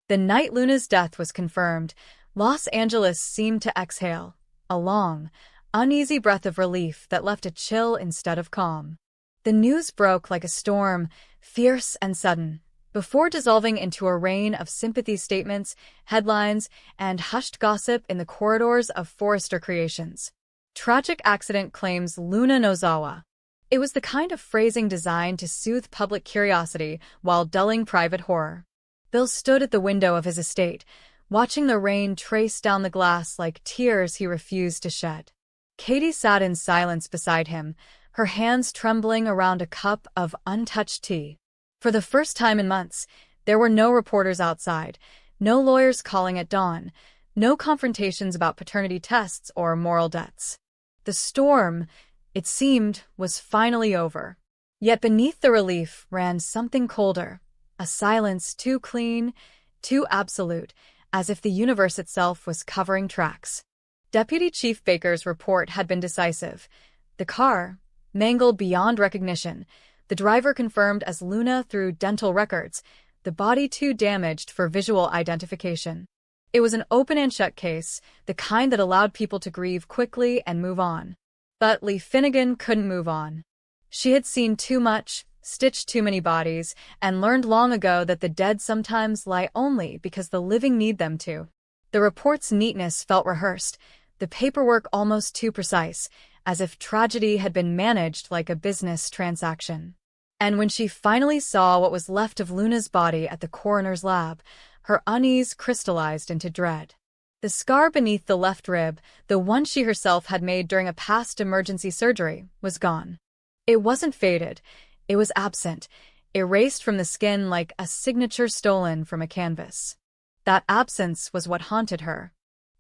The night Luna's death was confirmed, Los Angeles seemed to exhale, a long, uneasy breath of relief that left a chill instead of calm. The news broke like a storm, fierce and sudden, before dissolving into a rain of sympathy statements, headlines, and hushed gossip in the corridors of Forrester Creations. Tragic accident claims Luna Nozawa. It was the kind of phrasing designed to soothe public curiosity while dulling private horror. Bill stood at the window of his estate, watching the rain trace down the glass like tears he refused to shed. Katie sat in silence beside him, her hands trembling around a cup of untouched tea. For the first time in months, there were no reporters outside, no lawyers calling at dawn, no confrontations about paternity tests or moral debts. The storm, it seemed, was finally over. Yet beneath the relief ran something colder, a silence too clean, too absolute, as if the universe itself was covering tracks. Deputy Chief Baker's report had been decisive. The car, mangled beyond recognition, the driver confirmed as Luna through dental records, the body too damaged for visual identification. It was an open and shut case, the kind that allowed people to grieve quickly and move on. But Lee Finnegan couldn't move on. She had seen too much, stitched too many bodies, and learned long ago that the dead sometimes lie only because the living need them to. The report's neatness felt rehearsed, the paperwork almost too precise, as if tragedy had been managed like a business transaction. And when she finally saw what was left of Luna's body at the coroner's lab, her unease crystallized into dread. The scar beneath the left rib, the one she herself had made during a past emergency surgery, was gone. It wasn't faded, it was absent, erased from the skin like a signature stolen from a canvas. That absence was what haunted her.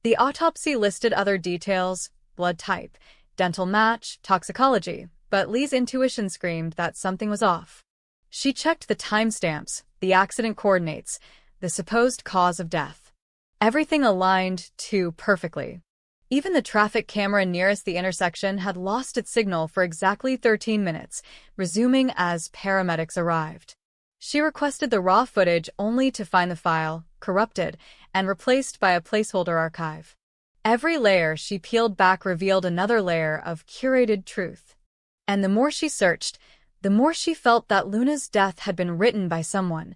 The autopsy listed other details, blood type, dental match, toxicology, but Lee's intuition screamed that something was off. She checked the timestamps, the accident coordinates, the supposed cause of death. Everything aligned too perfectly. Even the traffic camera nearest the intersection had lost its signal for exactly 13 minutes, resuming as paramedics arrived. She requested the raw footage only to find the file, corrupted, and replaced by a placeholder archive. Every layer she peeled back revealed another layer of curated truth. And the more she searched, the more she felt that Luna's death had been written by someone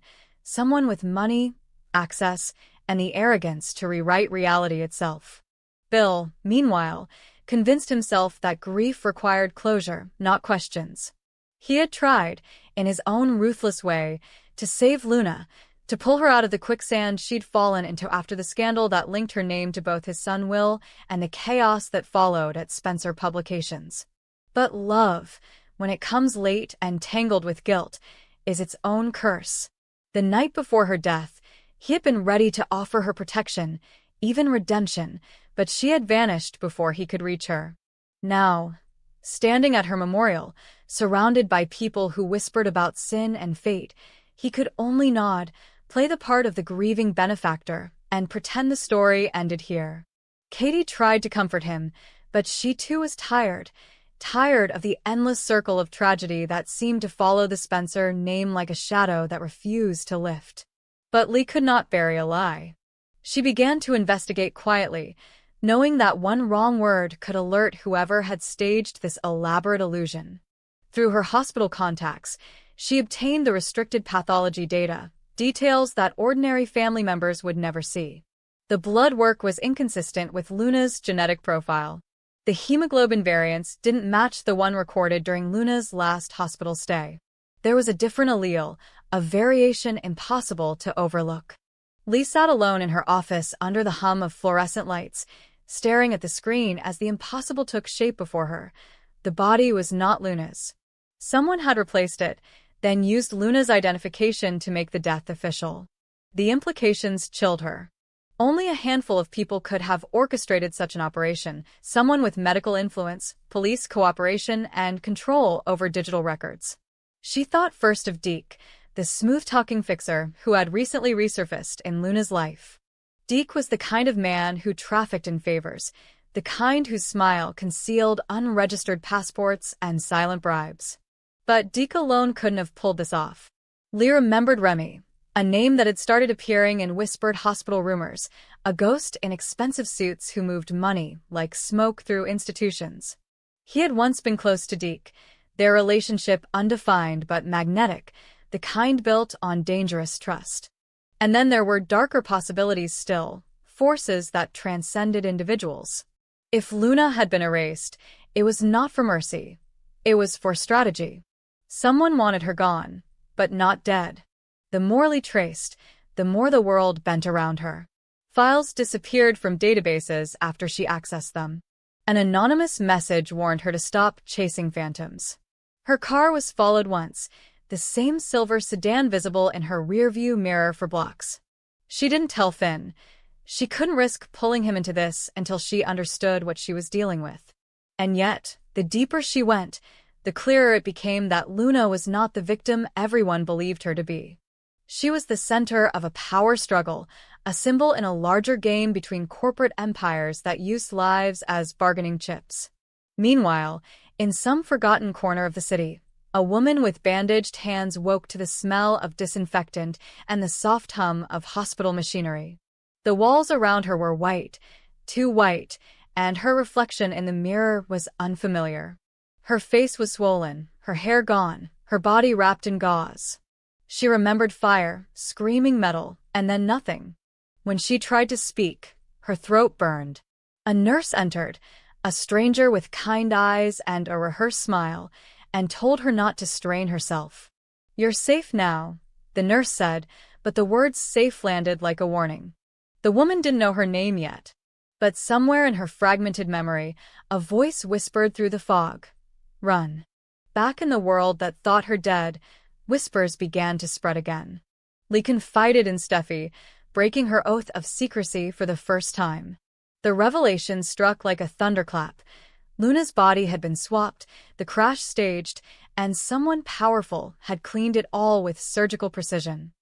with money, access, and the arrogance to rewrite reality itself. Bill, meanwhile, convinced himself that grief required closure, not questions. He had tried, in his own ruthless way, to save Luna, to pull her out of the quicksand she'd fallen into after the scandal that linked her name to both his son Will and the chaos that followed at Spencer Publications. But love, when it comes late and tangled with guilt, is its own curse. The night before her death, he had been ready to offer her protection, even redemption, but she had vanished before he could reach her. Now, standing at her memorial, surrounded by people who whispered about sin and fate, he could only nod, play the part of the grieving benefactor, and pretend the story ended here. Katie tried to comfort him, but she too was tired of the endless circle of tragedy that seemed to follow the Spencer name like a shadow that refused to lift. But Lee could not bury a lie. She began to investigate quietly, knowing that one wrong word could alert whoever had staged this elaborate illusion. Through her hospital contacts, she obtained the restricted pathology data, details that ordinary family members would never see. The blood work was inconsistent with Luna's genetic profile. The hemoglobin variants didn't match the one recorded during Luna's last hospital stay. There was a different allele, a variation impossible to overlook. Lee sat alone in her office under the hum of fluorescent lights, staring at the screen as the impossible took shape before her. The body was not Luna's. Someone had replaced it, then used Luna's identification to make the death official. The implications chilled her. Only a handful of people could have orchestrated such an operation, someone with medical influence, police cooperation, and control over digital records. She thought first of Deke, the smooth-talking fixer who had recently resurfaced in Luna's life. Deke was the kind of man who trafficked in favors, the kind whose smile concealed unregistered passports and silent bribes. But Deke alone couldn't have pulled this off. Lee remembered Remy, A name that had started appearing in whispered hospital rumors, a ghost in expensive suits who moved money like smoke through institutions. He had once been close to Deke, their relationship undefined but magnetic, the kind built on dangerous trust. And then there were darker possibilities still, forces that transcended individuals. If Luna had been erased, it was not for mercy. It was for strategy. Someone wanted her gone, but not dead. The morally traced, the more the world bent around her. Files disappeared from databases after she accessed them. An anonymous message warned her to stop chasing phantoms. Her car was followed once, the same silver sedan visible in her rearview mirror for blocks. She didn't tell Finn. She couldn't risk pulling him into this until she understood what she was dealing with. And yet, the deeper she went, the clearer it became that Luna was not the victim everyone believed her to be. She was the center of a power struggle, a symbol in a larger game between corporate empires that used lives as bargaining chips. Meanwhile, in some forgotten corner of the city, a woman with bandaged hands woke to the smell of disinfectant and the soft hum of hospital machinery. The walls around her were white, too white, and her reflection in the mirror was unfamiliar. Her face was swollen, her hair gone, her body wrapped in gauze. She remembered fire, screaming metal, and then nothing. When she tried to speak, her throat burned. A nurse entered, a stranger with kind eyes and a rehearsed smile, and told her not to strain herself. "You're safe now," the nurse said, but the words safe landed like a warning. The woman didn't know her name yet. But somewhere in her fragmented memory, a voice whispered through the fog. "Run." Back in the world that thought her dead, whispers began to spread again. Lee confided in Steffi, breaking her oath of secrecy for the first time. The revelation struck like a thunderclap. Luna's body had been swapped, the crash staged, and someone powerful had cleaned it all with surgical precision.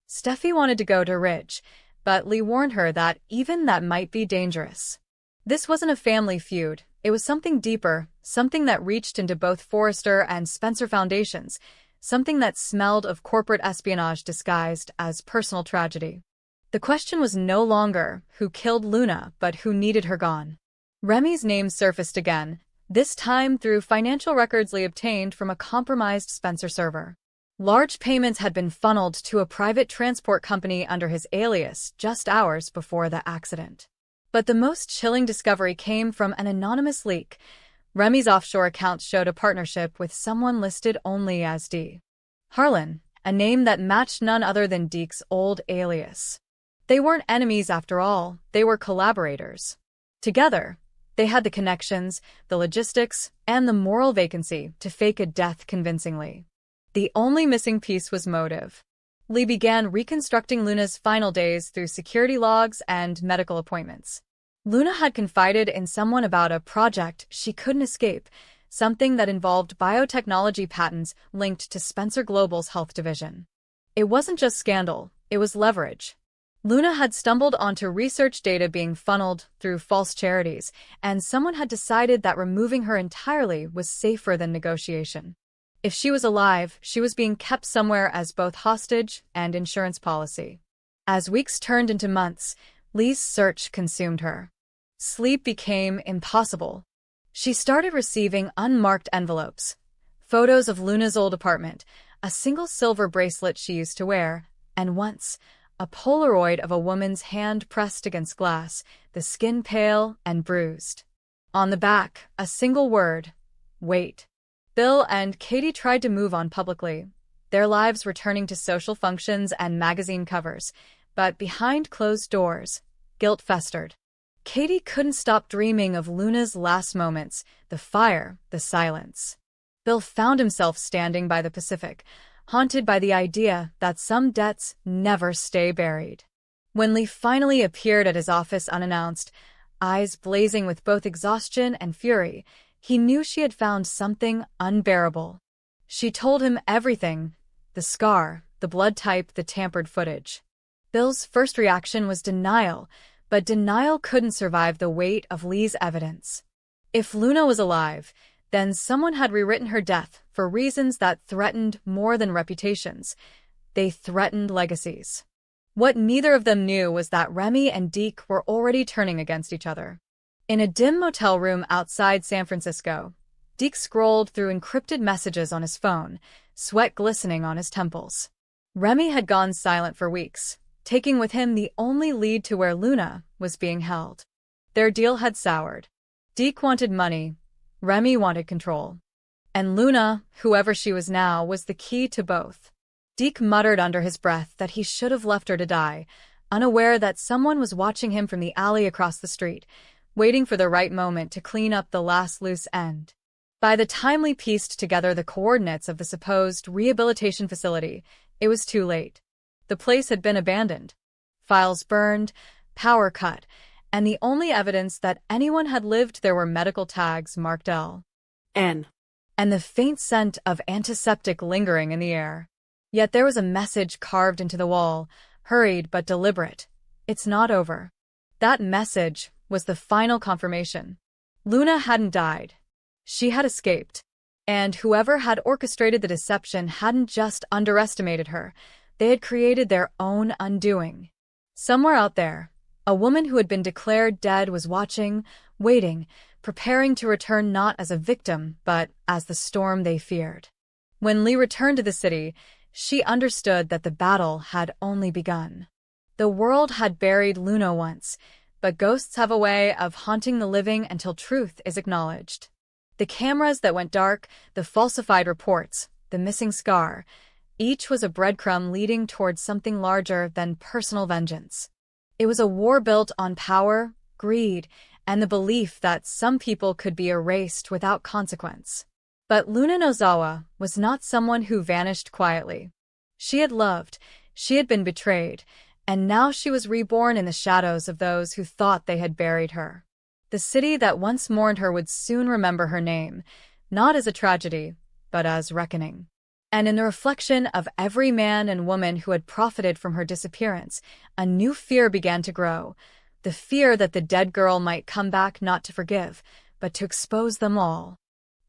Steffi wanted to go to Ridge, but Lee warned her that even that might be dangerous. This wasn't a family feud, it was something deeper, something that reached into both Forrester and Spencer foundations, something that smelled of corporate espionage disguised as personal tragedy. The question was no longer who killed Luna, but who needed her gone. Remy's name surfaced again, this time through financial records Lee obtained from a compromised Spencer server. Large payments had been funneled to a private transport company under his alias just hours before the accident. But the most chilling discovery came from an anonymous leak. Remy's offshore account showed a partnership with someone listed only as D. Harlan, a name that matched none other than Deke's old alias. They weren't enemies after all, they were collaborators. Together, they had the connections, the logistics, and the moral vacancy to fake a death convincingly. The only missing piece was motive. Lee began reconstructing Luna's final days through security logs and medical appointments. Luna had confided in someone about a project she couldn't escape, something that involved biotechnology patents linked to Spencer Global's health division. It wasn't just scandal, it was leverage. Luna had stumbled onto research data being funneled through false charities, and someone had decided that removing her entirely was safer than negotiation. If she was alive, she was being kept somewhere as both hostage and insurance policy. As weeks turned into months, Lee's search consumed her. Sleep became impossible. She started receiving unmarked envelopes, photos of Luna's old apartment, a single silver bracelet she used to wear, and once, a Polaroid of a woman's hand pressed against glass, the skin pale and bruised. On the back, a single word: wait. Bill and Katie tried to move on publicly, their lives returning to social functions and magazine covers, but behind closed doors, guilt festered. Katie couldn't stop dreaming of Luna's last moments, the fire, the silence. Bill found himself standing by the Pacific, haunted by the idea that some debts never stay buried. When Lee finally appeared at his office unannounced, eyes blazing with both exhaustion and fury, he knew she had found something unbearable. She told him everything: the scar, the blood type, the tampered footage. Bill's first reaction was denial, but denial couldn't survive the weight of Lee's evidence. If Luna was alive, then someone had rewritten her death for reasons that threatened more than reputations. They threatened legacies. What neither of them knew was that Remy and Deke were already turning against each other. In a dim motel room outside San Francisco, Deke scrolled through encrypted messages on his phone, sweat glistening on his temples. Remy had gone silent for weeks, taking with him the only lead to where Luna was being held. Their deal had soured. Deke wanted money, Remy wanted control. And Luna, whoever she was now, was the key to both. Deke muttered under his breath that he should have left her to die, unaware that someone was watching him from the alley across the street, waiting for the right moment to clean up the last loose end. By the time he pieced together the coordinates of the supposed rehabilitation facility, it was too late. The place had been abandoned. Files burned, power cut, and the only evidence that anyone had lived there were medical tags marked L.N. and the faint scent of antiseptic lingering in the air. Yet there was a message carved into the wall, hurried but deliberate. It's not over. That message was the final confirmation. Luna hadn't died. She had escaped. And whoever had orchestrated the deception hadn't just underestimated her. They had created their own undoing. Somewhere out there, a woman who had been declared dead was watching, waiting, preparing to return not as a victim, but as the storm they feared. When Lee returned to the city, she understood that the battle had only begun. The world had buried Luna once, but ghosts have a way of haunting the living until truth is acknowledged. The cameras that went dark, the falsified reports, the missing scar, each was a breadcrumb leading towards something larger than personal vengeance. It was a war built on power, greed, and the belief that some people could be erased without consequence. But Luna Nozawa was not someone who vanished quietly. She had loved, she had been betrayed, and now she was reborn in the shadows of those who thought they had buried her. The city that once mourned her would soon remember her name, not as a tragedy, but as reckoning. And in the reflection of every man and woman who had profited from her disappearance, a new fear began to grow, the fear that the dead girl might come back not to forgive, but to expose them all.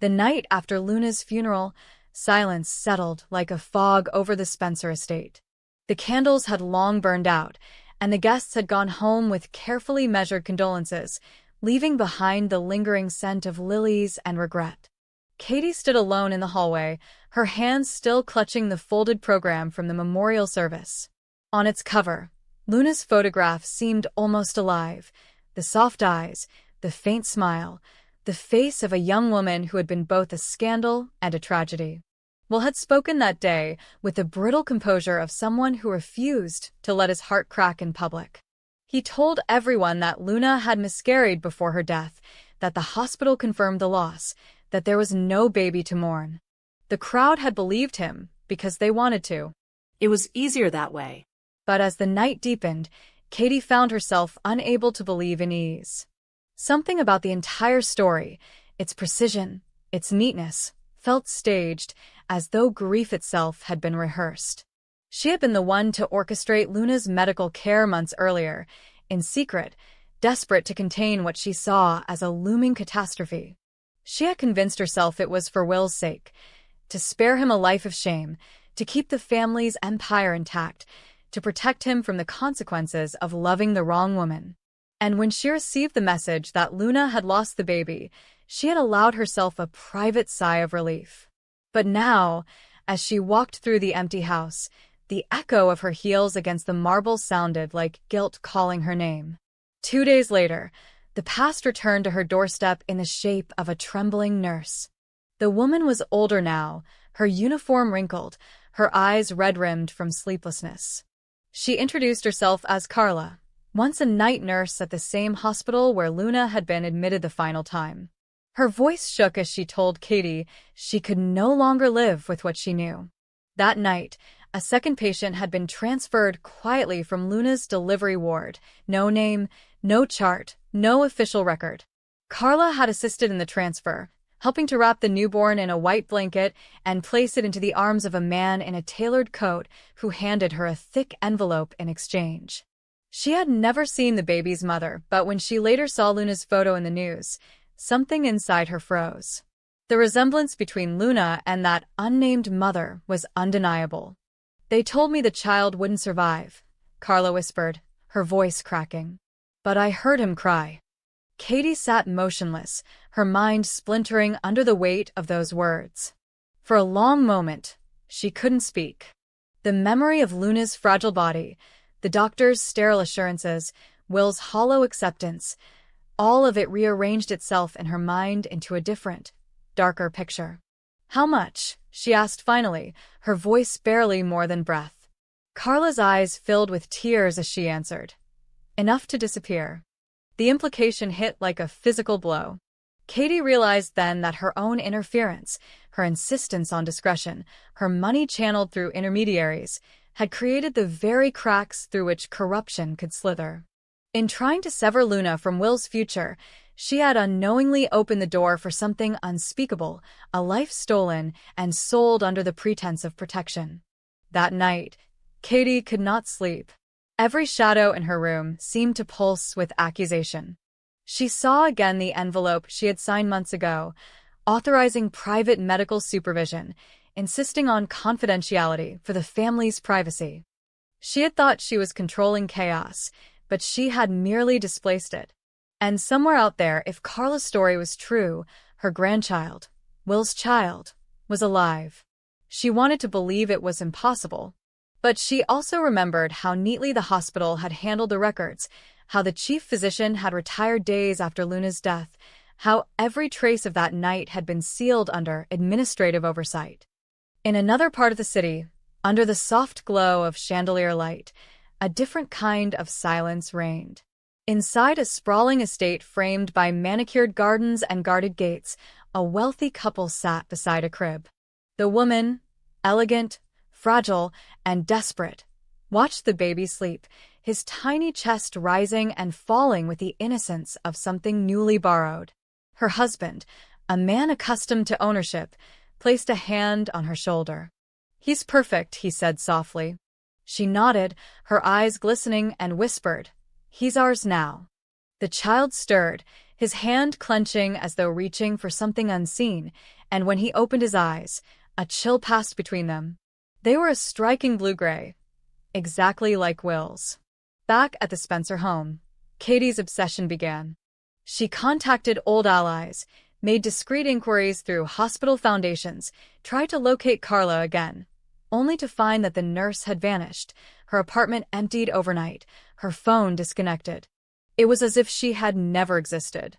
The night after Luna's funeral, silence settled like a fog over the Spencer estate. The candles had long burned out, and the guests had gone home with carefully measured condolences, leaving behind the lingering scent of lilies and regret. Katie stood alone in the hallway, her hands still clutching the folded program from the memorial service. On its cover, Luna's photograph seemed almost alive, the soft eyes, the faint smile, the face of a young woman who had been both a scandal and a tragedy. Will had spoken that day with the brittle composure of someone who refused to let his heart crack in public. He told everyone that Luna had miscarried before her death, that the hospital confirmed the loss, that there was no baby to mourn. The crowd had believed him because they wanted to. It was easier that way. But as the night deepened, Katie found herself unable to believe in ease. Something about the entire story, its precision, its neatness, felt staged, as though grief itself had been rehearsed. She had been the one to orchestrate Luna's medical care months earlier, in secret, desperate to contain what she saw as a looming catastrophe. She had convinced herself it was for Will's sake, to spare him a life of shame, to keep the family's empire intact, to protect him from the consequences of loving the wrong woman. And when she received the message that Luna had lost the baby, she had allowed herself a private sigh of relief. But now, as she walked through the empty house, the echo of her heels against the marble sounded like guilt calling her name. 2 days later, the past returned to her doorstep in the shape of a trembling nurse. The woman was older now, her uniform wrinkled, her eyes red-rimmed from sleeplessness. She introduced herself as Carla, once a night nurse at the same hospital where Luna had been admitted the final time. Her voice shook as she told Katie she could no longer live with what she knew. That night, a second patient had been transferred quietly from Luna's delivery ward. No name, no chart, no official record. Carla had assisted in the transfer, helping to wrap the newborn in a white blanket and place it into the arms of a man in a tailored coat who handed her a thick envelope in exchange. She had never seen the baby's mother, but when she later saw Luna's photo in the news, something inside her froze. The resemblance between Luna and that unnamed mother was undeniable. They told me the child wouldn't survive, Carla whispered, her voice cracking. But I heard him cry. Katie sat motionless, her mind splintering under the weight of those words. For a long moment, she couldn't speak. The memory of Luna's fragile body, the doctor's sterile assurances, Will's hollow acceptance, all of it rearranged itself in her mind into a different, darker picture. How much? She asked finally, her voice barely more than breath. Carla's eyes filled with tears as she answered. Enough to disappear. The implication hit like a physical blow. Katie realized then that her own interference, her insistence on discretion, her money channeled through intermediaries, had created the very cracks through which corruption could slither. In trying to sever Luna from Will's future, she had unknowingly opened the door for something unspeakable, a life stolen and sold under the pretense of protection. That night, Katie could not sleep. Every shadow in her room seemed to pulse with accusation. She saw again the envelope she had signed months ago, authorizing private medical supervision, insisting on confidentiality for the family's privacy. She had thought she was controlling chaos, but she had merely displaced it. And somewhere out there, if Carla's story was true, her grandchild, Will's child, was alive. She wanted to believe it was impossible. But she also remembered how neatly the hospital had handled the records, how the chief physician had retired days after Luna's death, how every trace of that night had been sealed under administrative oversight. In another part of the city, under the soft glow of chandelier light, a different kind of silence reigned. Inside a sprawling estate framed by manicured gardens and guarded gates, a wealthy couple sat beside a crib. The woman, elegant, fragile, and desperate, watched the baby sleep, his tiny chest rising and falling with the innocence of something newly borrowed. Her husband, a man accustomed to ownership, placed a hand on her shoulder. "He's perfect," he said softly. She nodded, her eyes glistening, and whispered, "He's ours now." The child stirred, his hand clenching as though reaching for something unseen, and when he opened his eyes, a chill passed between them. They were a striking blue-gray, exactly like Will's. Back at the Spencer home, Katie's obsession began. She contacted old allies, made discreet inquiries through hospital foundations, tried to locate Carla again, only to find that the nurse had vanished, her apartment emptied overnight, her phone disconnected. It was as if she had never existed.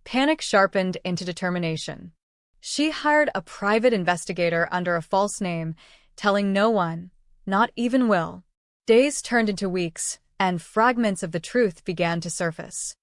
Panic sharpened into determination. She hired a private investigator under a false name, telling no one, not even Will. Days turned into weeks, and fragments of the truth began to surface.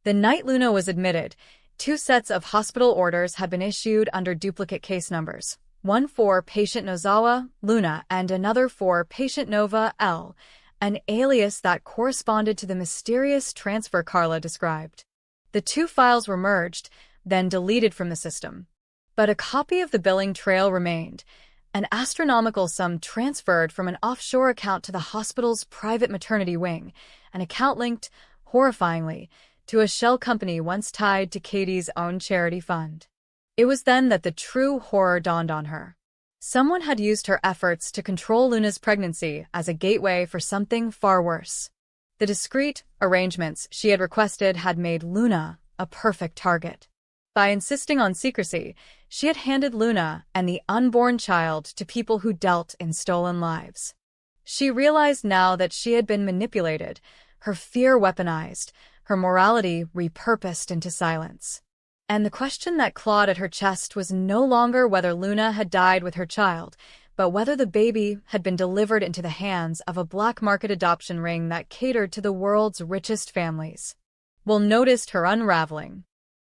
The night Luna was admitted, 2 sets of hospital orders had been issued under duplicate case numbers, one for patient Nozawa, Luna, and another for patient Nova, L, an alias that corresponded to the mysterious transfer Carla described. The 2 files were merged, then deleted from the system. But a copy of the billing trail remained, an astronomical sum transferred from an offshore account to the hospital's private maternity wing, an account linked, horrifyingly, to a shell company once tied to Katie's own charity fund. It was then that the true horror dawned on her. Someone had used her efforts to control Luna's pregnancy as a gateway for something far worse. The discreet arrangements she had requested had made Luna a perfect target. By insisting on secrecy, she had handed Luna and the unborn child to people who dealt in stolen lives. She realized now that she had been manipulated, her fear weaponized, her morality repurposed into silence. And the question that clawed at her chest was no longer whether Luna had died with her child, but whether the baby had been delivered into the hands of a black market adoption ring that catered to the world's richest families. Will noticed her unraveling.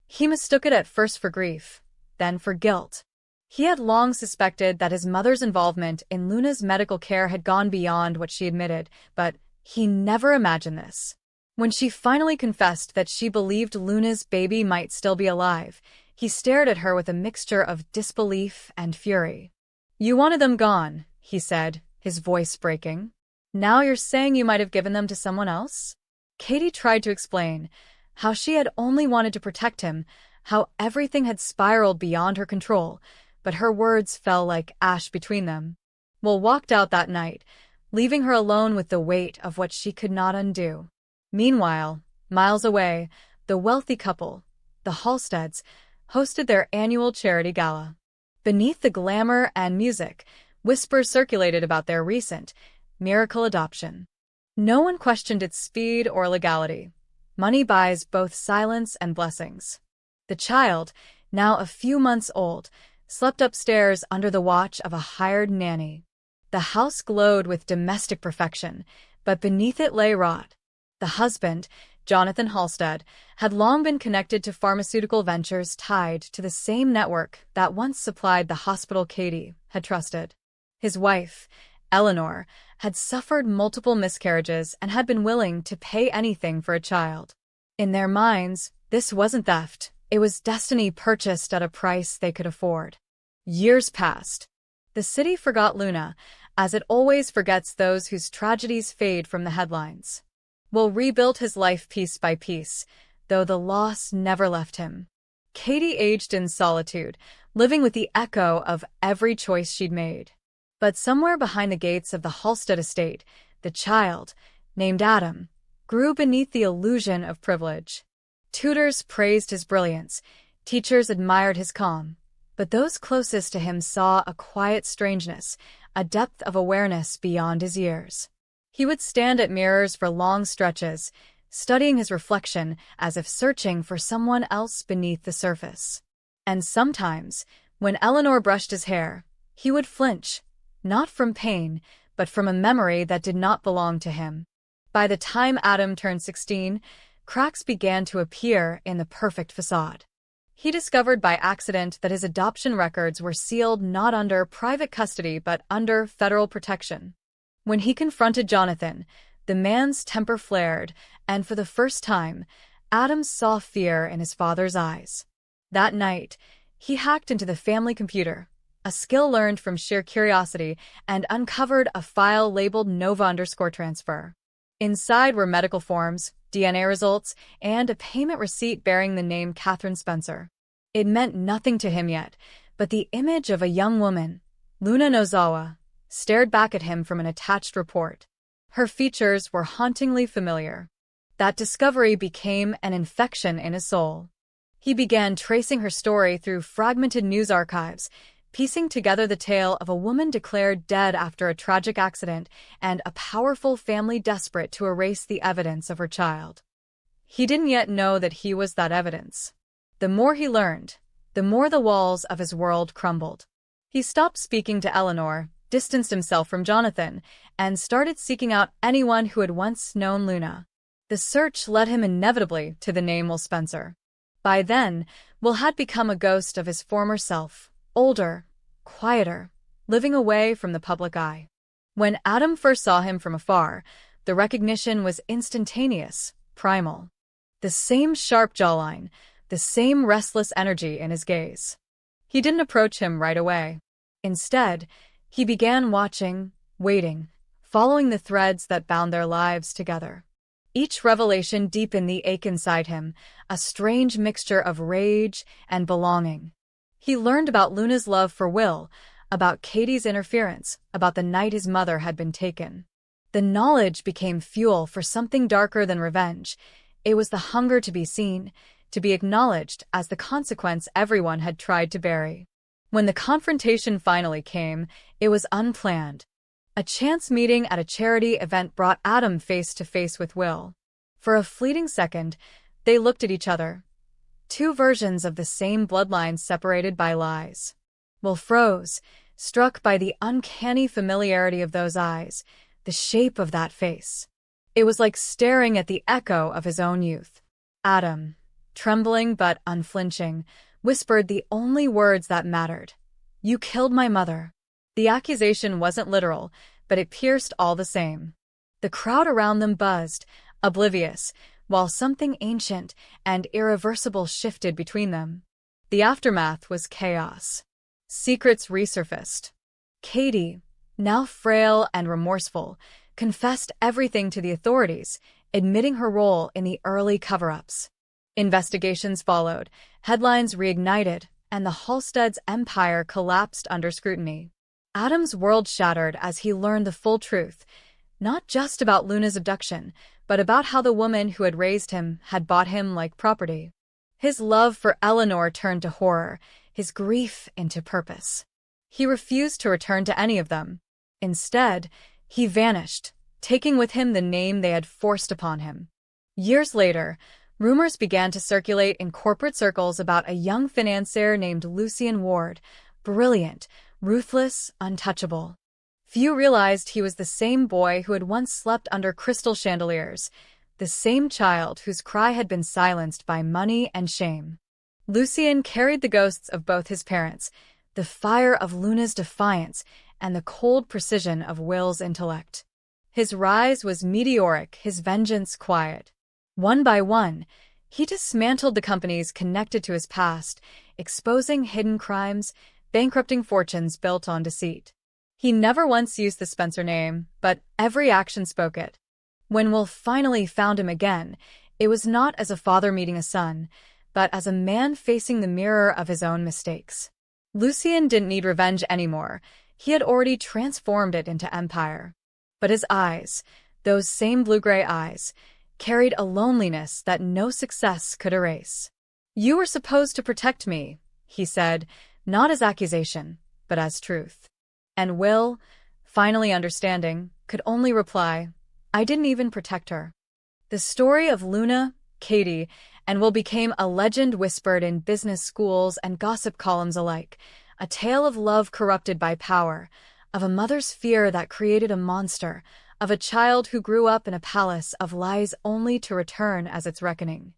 He mistook it at first for grief, then for guilt. He had long suspected that his mother's involvement in Luna's medical care had gone beyond what she admitted, but he never imagined this. When she finally confessed that she believed Luna's baby might still be alive, he stared at her with a mixture of disbelief and fury. "You wanted them gone," he said, his voice breaking. "Now you're saying you might have given them to someone else?" Katie tried to explain how she had only wanted to protect him, how everything had spiraled beyond her control, but her words fell like ash between them. Will walked out that night, leaving her alone with the weight of what she could not undo. Meanwhile, miles away, the wealthy couple, the Halsteads, hosted their annual charity gala. Beneath the glamour and music, whispers circulated about their recent miracle adoption. No one questioned its speed or legality. Money buys both silence and blessings. The child, now a few months old, slept upstairs under the watch of a hired nanny. The house glowed with domestic perfection, but beneath it lay rot. The husband, Jonathan Halstead, had long been connected to pharmaceutical ventures tied to the same network that once supplied the hospital Katie had trusted. His wife, Eleanor, had suffered multiple miscarriages and had been willing to pay anything for a child. In their minds, this wasn't theft. It was destiny purchased at a price they could afford. Years passed. The city forgot Luna, as it always forgets those whose tragedies fade from the headlines. Will rebuilt his life piece by piece, though the loss never left him. Katie aged in solitude, living with the echo of every choice she'd made. But somewhere behind the gates of the Halstead estate, the child, named Adam, grew beneath the illusion of privilege. Tutors praised his brilliance, teachers admired his calm, but those closest to him saw a quiet strangeness, a depth of awareness beyond his years. He would stand at mirrors for long stretches, studying his reflection as if searching for someone else beneath the surface. And sometimes, when Eleanor brushed his hair, he would flinch, not from pain, but from a memory that did not belong to him. By the time Adam turned 16, cracks began to appear in the perfect facade. He discovered by accident that his adoption records were sealed not under private custody but under federal protection. When he confronted Jonathan, the man's temper flared, and for the first time, Adam saw fear in his father's eyes. That night, he hacked into the family computer, a skill learned from sheer curiosity, and uncovered a file labeled Nova_transfer. Inside were medical forms, DNA results, and a payment receipt bearing the name Catherine Spencer. It meant nothing to him yet, but the image of a young woman, Luna Nozawa, stared back at him from an attached report. Her features were hauntingly familiar. That discovery became an infection in his soul. He began tracing her story through fragmented news archives, piecing together the tale of a woman declared dead after a tragic accident and a powerful family desperate to erase the evidence of her child. He didn't yet know that he was that evidence. The more he learned, the more the walls of his world crumbled. He stopped speaking to Eleanor, distanced himself from Jonathan, and started seeking out anyone who had once known Luna. The search led him inevitably to the name Will Spencer. By then, Will had become a ghost of his former self, older, quieter, living away from the public eye. When Adam first saw him from afar, the recognition was instantaneous, primal. The same sharp jawline, the same restless energy in his gaze. He didn't approach him right away. Instead, he began watching, waiting, following the threads that bound their lives together. Each revelation deepened the ache inside him, a strange mixture of rage and belonging. He learned about Luna's love for Will, about Katie's interference, about the night his mother had been taken. The knowledge became fuel for something darker than revenge. It was the hunger to be seen, to be acknowledged as the consequence everyone had tried to bury. When the confrontation finally came, it was unplanned. A chance meeting at a charity event brought Adam face to face with Will. For a fleeting second, they looked at each other. Two versions of the same bloodline separated by lies. Will froze, struck by the uncanny familiarity of those eyes, the shape of that face. It was like staring at the echo of his own youth. Adam, trembling but unflinching, whispered the only words that mattered. "You killed my mother." The accusation wasn't literal, but it pierced all the same. The crowd around them buzzed, oblivious, while something ancient and irreversible shifted between them. The aftermath was chaos. Secrets resurfaced. Katie, now frail and remorseful, confessed everything to the authorities, admitting her role in the early cover-ups. Investigations followed, headlines reignited, and the Halsteads' empire collapsed under scrutiny. Adam's world shattered as he learned the full truth. Not just about Luna's abduction, but about how the woman who had raised him had bought him like property. His love for Eleanor turned to horror, his grief into purpose. He refused to return to any of them. Instead, he vanished, taking with him the name they had forced upon him. Years later, rumors began to circulate in corporate circles about a young financier named Lucien Ward, brilliant, ruthless, untouchable. Few realized he was the same boy who had once slept under crystal chandeliers, the same child whose cry had been silenced by money and shame. Lucien carried the ghosts of both his parents, the fire of Luna's defiance and the cold precision of Will's intellect. His rise was meteoric, his vengeance quiet. One by one, he dismantled the companies connected to his past, exposing hidden crimes, bankrupting fortunes built on deceit. He never once used the Spencer name, but every action spoke it. When Will finally found him again, it was not as a father meeting a son, but as a man facing the mirror of his own mistakes. Lucien didn't need revenge anymore. He had already transformed it into empire. But his eyes, those same blue-gray eyes, carried a loneliness that no success could erase. "You were supposed to protect me," he said, not as accusation, but as truth. And Will, finally understanding, could only reply, "I didn't even protect her." The story of Luna, Katie, and Will became a legend whispered in business schools and gossip columns alike, a tale of love corrupted by power, of a mother's fear that created a monster, of a child who grew up in a palace of lies only to return as its reckoning.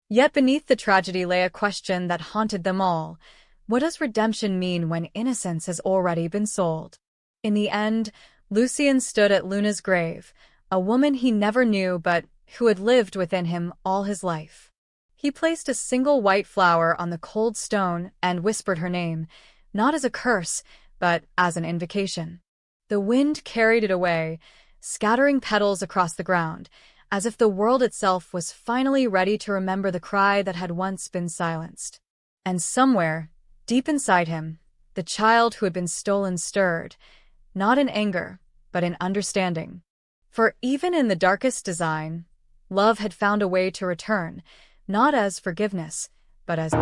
Yet beneath the tragedy lay a question that haunted them all. What does redemption mean when innocence has already been sold? In the end, Lucien stood at Luna's grave, a woman he never knew but who had lived within him all his life. He placed a single white flower on the cold stone and whispered her name, not as a curse, but as an invocation. The wind carried it away, scattering petals across the ground, as if the world itself was finally ready to remember the cry that had once been silenced. And somewhere, deep inside him, the child who had been stolen stirred, not in anger, but in understanding. For even in the darkest design, love had found a way to return, not as forgiveness, but as